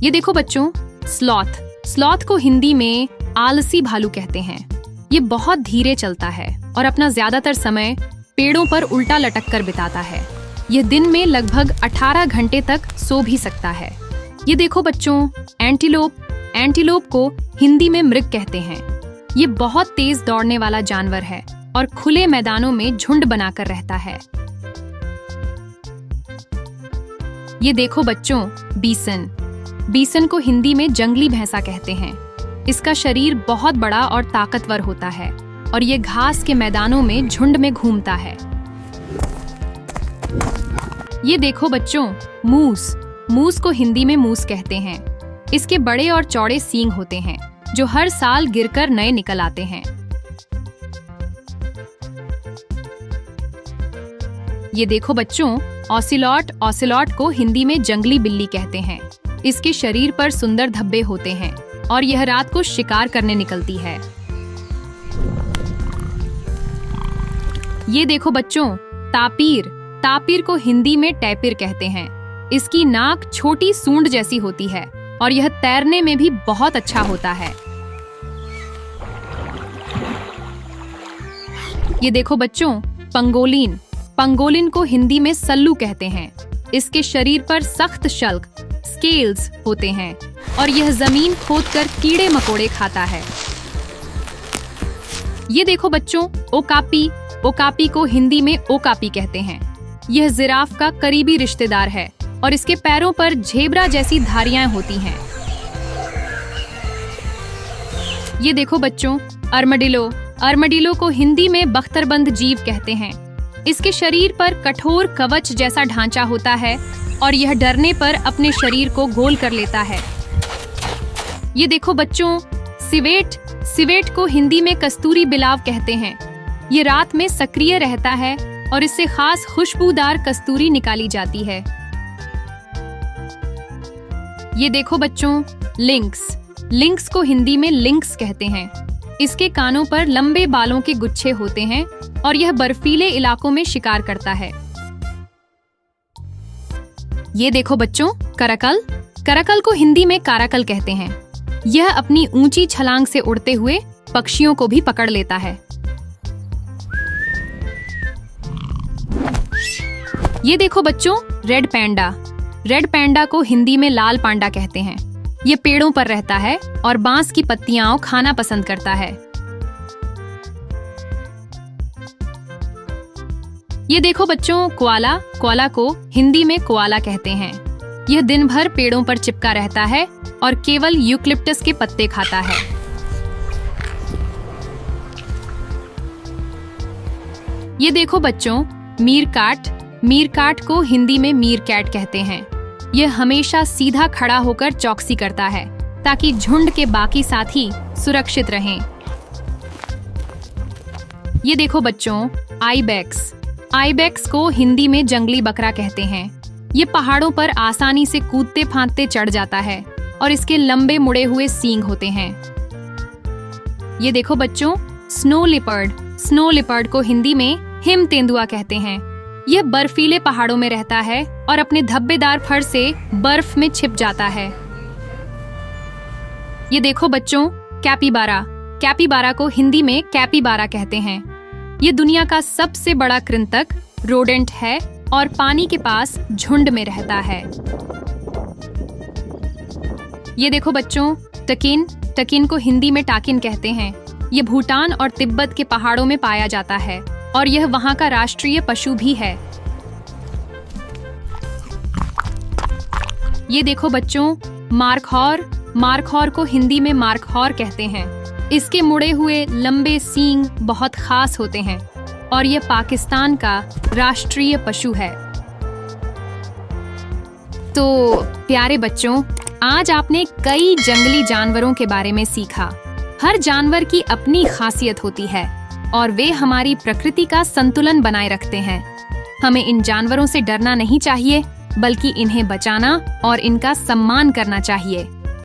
ये देखो बच्चों, स्लॉथ। स्लॉथ को हिंदी में आलसी भालू कहते हैं। ये बहुत धीरे चलता है और अपना ज्यादातर समय पेड़ों पर उल्टा लटक कर बिताता है। यह दिन में लगभग 18 घंटे तक सो भी सकता है। ये देखो बच्चों, एंटीलोप। एंटीलोप को हिंदी में मृग कहते हैं। ये बहुत तेज दौड़ने वाला जानवर है और खुले मैदानों में झुंड बनाकर रहता है। ये देखो बच्चों, बीसन। बीसन को हिंदी में जंगली भैंसा कहते हैं। इसका शरीर बहुत बड़ा और ताकतवर होता है और ये घास के मैदानों में झुंड में घूमता है। ये देखो बच्चों, मूस। मूस को हिंदी में मूस कहते हैं। इसके बड़े और चौड़े सींग होते हैं जो हर साल गिरकर नए निकल आते हैं। ये देखो बच्चों, ऑसिलॉट। ऑसिलॉट को हिंदी में जंगली बिल्ली कहते हैं। इसके शरीर पर सुंदर धब्बे होते हैं और यह रात को शिकार करने निकलती है। ये देखो बच्चों, तापीर। तापीर को हिंदी में टैपिर कहते हैं। इसकी नाक छोटी सूंड जैसी होती है और यह तैरने में भी बहुत अच्छा होता है। ये देखो बच्चों, पंगोलिन। पंगोलिन को हिंदी में सल्लू कहते हैं। इसके शरीर पर सख्त शल्क स्केल्स होते हैं और यह जमीन खोदकर कीड़े मकोड़े खाता है। ये देखो बच्चों, ओकापी। ओकापी को हिंदी में ओकापी कहते हैं। यह जिराफ का करीबी रिश्तेदार है और इसके पैरों पर झेब्रा जैसी धारियां होती हैं। ये देखो बच्चों, अर्मडिलो। अर्मडिलो को हिंदी में बख्तरबंद जीव कहते हैं। इसके शरीर पर कठोर कवच जैसा ढांचा होता है और यह डरने पर अपने शरीर को गोल कर लेता है। ये देखो बच्चों, सिवेट। सिवेट को हिंदी में कस्तूरी बिलाव कहते हैं। ये रात में सक्रिय रहता है और इससे खास खुशबूदार कस्तूरी निकाली जाती है। ये देखो बच्चों, लिंक्स। लिंक्स को हिंदी में लिंक्स कहते हैं। इसके कानों पर लंबे बालों के गुच्छे होते हैं और यह बर्फीले इलाकों में शिकार करता है। ये देखो बच्चों, करकल। करकल को हिंदी में काराकल कहते हैं। यह अपनी ऊंची छलांग से उड़ते हुए पक्षियों को भी पकड़ लेता है। ये देखो बच्चों, रेड पैंडा। रेड पैंडा को हिंदी में लाल पांडा कहते हैं। ये पेड़ों पर रहता है और बांस की पत्तियां खाना पसंद करता है। ये देखो बच्चों, कोआला। कोआला को हिंदी में कोआला कहते हैं। यह दिन भर पेड़ों पर चिपका रहता है और केवल यूकलिप्टस के पत्ते खाता है। ये देखो बच्चों, मीरकाट। मीरकाट को हिंदी में मीरकैट कहते हैं। यह हमेशा सीधा खड़ा होकर चौकसी करता है ताकि झुंड के बाकी साथी सुरक्षित रहें। ये देखो बच्चों, आइबेक्स। आइबेक्स को हिंदी में जंगली बकरा कहते हैं। ये पहाड़ों पर आसानी से कूदते फांदते चढ़ जाता है और इसके लंबे मुड़े हुए सींग होते हैं। ये देखो बच्चों, स्नो लिपर्ड। स्नो लिपर्ड को हिंदी में हिम तेंदुआ कहते हैं। यह बर्फीले पहाड़ों में रहता है और अपने धब्बेदार फर से बर्फ में छिप जाता है। ये देखो बच्चों, कैपिबारा। कैपिबारा को हिंदी में कैपिबारा कहते हैं। ये दुनिया का सबसे बड़ा कृंतक रोडेंट है और पानी के पास झुंड में रहता है। ये देखो बच्चों, टकिन। टकिन को हिंदी में टाकिन कहते हैं। ये भूटान और तिब्बत के पहाड़ों में पाया जाता है और यह वहां का राष्ट्रीय पशु भी है। ये देखो बच्चों, मार्खौर। मार्खौर को हिंदी में मार्खौर कहते हैं। इसके मुड़े हुए लंबे सींग बहुत खास होते हैं और यह पाकिस्तान का राष्ट्रीय पशु है। तो प्यारे बच्चों, आज आपने कई जंगली जानवरों के बारे में सीखा। हर जानवर की अपनी खासियत होती है और वे हमारी प्रकृति का संतुलन बनाए रखते हैं। हमें इन जानवरों से डरना नहीं चाहिए, बल्कि इन्हें बचाना और इनका सम्मान करना चाहिए।